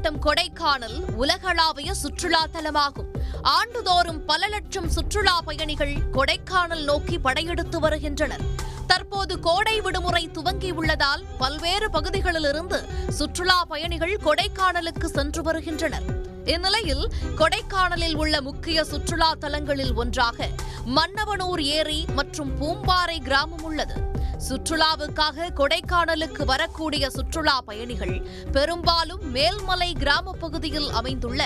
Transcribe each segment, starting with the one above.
மாவட்டம் கொடைக்கானல் உலகளாவிய சுற்றுலா தலமாகும். ஆண்டுதோறும் பல லட்சம் சுற்றுலா பயணிகள் கொடைக்கானல் நோக்கி படையெடுத்து வருகின்றனர். தற்போது கோடை விடுமுறை துவங்கியுள்ளதால் பல்வேறு பகுதிகளிலிருந்து சுற்றுலா பயணிகள் கொடைக்கானலுக்கு சென்று வருகின்றனர். இந்நிலையில் கொடைக்கானலில் உள்ள முக்கிய சுற்றுலா தலங்களில் ஒன்றாக மன்னவனூர் ஏரி மற்றும் பூம்பாறை கிராமம் உள்ளது. சுற்றுலாவுக்காக கொடைக்கானலுக்கு வரக்கூடிய சுற்றுலா பயணிகள் பெரும்பாலும் மேல்மலை கிராம பகுதியில் அமைந்துள்ள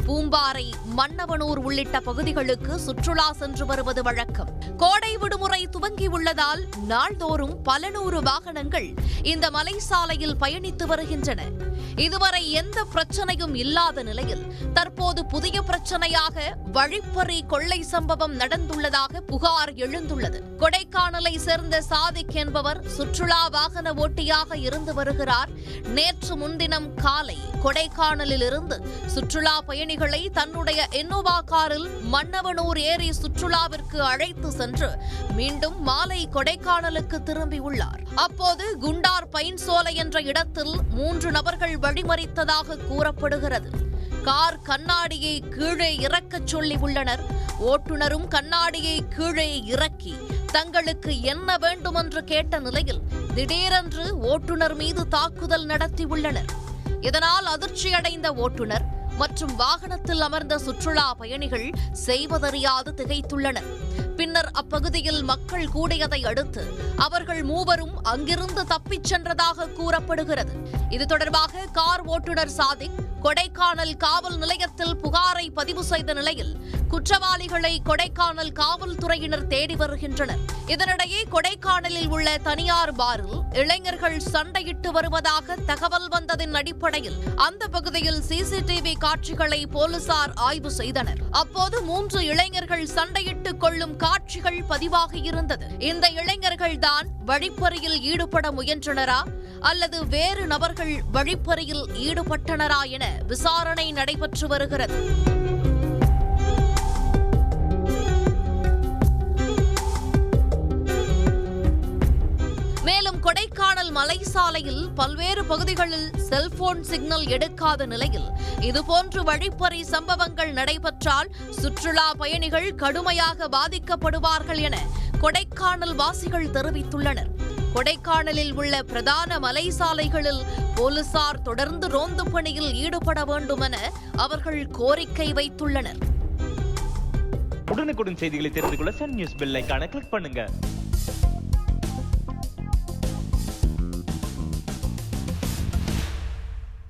பூம்பாறை, மன்னவனூர் உள்ளிட்ட பகுதிகளுக்கு சுற்றுலா சென்று வருவது வழக்கம். கோடை விடுமுறை துவங்கியுள்ளதால் நாள்தோறும் பல நூறு வாகனங்கள் இந்த மலைசாலையில் பயணித்து வருகின்றன. இதுவரை எந்த பிரச்சனையும் இல்லாத நிலையில் தற்போது புதிய பிரச்சனையாக வழிப்பறி கொள்ளை சம்பவம் நடந்துள்ளதாக புகார் எழுந்துள்ளது. கொடைக்கானலை சேர்ந்த சாதிக் என்பவர் சுற்றுலா வாகன ஓட்டியாக இருந்து வருகிறார். நேற்று முன்தினம் காலை கொடைக்கானலில் இருந்து சுற்றுலா பயணிகளை தன்னுடைய இன்னோவா காரில் மன்னவனூர் ஏரி சுற்றுலாவிற்கு அழைத்து சென்று மீண்டும் மாலை கொடைக்கானலுக்கு திரும்பியுள்ளார். அப்போது குண்டார் பைன் சோலை என்ற இடத்தில் 3 நபர்கள் வழிமறித்ததாக கூறப்படுகிறது. கார் கண்ணாடியை கீழே இறக்கச் சொல்லி உள்ளனர். ஓட்டுநரும் கண்ணாடியை கீழே இறக்கி தங்களுக்கு என்ன வேண்டுமென்று கேட்ட நிலையில் திடீரென்று ஓட்டுநர் மீது தாக்குதல் நடத்தியுள்ளனர். இதனால் அதிர்ச்சியடைந்த ஓட்டுநர் மற்றும் வாகனத்தில் அமர்ந்த சுற்றுலா பயணிகள் செய்வதறியாது திகைத்துள்ளனர். பின்னர் அப்பகுதியில் மக்கள் கூடியதை அடுத்து அவர்கள் மூவரும் அங்கிருந்து தப்பிச் சென்றதாக கூறப்படுகிறது. இது தொடர்பாக கார் ஓட்டுநர் சாதிக் கொடைக்கானல் காவல் நிலையத்தில் புகாரை பதிவு செய்த நிலையில் குற்றவாளிகளை கொடைக்கானல் காவல்துறையினர் தேடி வருகின்றனர். இதனிடையே கொடைக்கானலில் உள்ள தனியார் பாரில் இளைஞர்கள் சண்டையிட்டு வருவதாக தகவல் வந்ததின் அடிப்படையில் அந்த பகுதியில் சிசிடிவி காட்சிகளை போலீசார் ஆய்வு செய்தனர். அப்போது 3 இளைஞர்கள் சண்டையிட்டுக் கொள்ளும் காட்சிகள் பதிவாகியிருந்தது. இந்த இளைஞர்கள் தான் வழிப்பறியில் ஈடுபட முயன்றனரா அல்லது வேறு நபர்கள் வழிப்பறியில் ஈடுபட்டனரா என விசாரணை நடைபெற்று வருகிறது. மேலும் கொடைக்கானல் மலைசாலையில் பல்வேறு பகுதிகளில் செல்போன் சிக்னல் எடுக்காத நிலையில் இதுபோன்று வழிப்பறி சம்பவங்கள் நடைபெற்றால் சுற்றுலா பயணிகள் கடுமையாக பாதிக்கப்படுவார்கள் என கொடைக்கானல் வாசிகள் தெரிவித்துள்ளனர். கொடைக்கானலில் உள்ள பிரதான மலைசாலைகளில் போலீசார் தொடர்ந்து ரோந்து பணியில் ஈடுபட வேண்டும் என அவர்கள் கோரிக்கை வைத்துள்ளனர். உடனுக்குடன் செய்திகளை தெரிந்து கொள்ள சன் நியூஸ் பெல் ஐகானை கிளிக் பண்ணுங்க.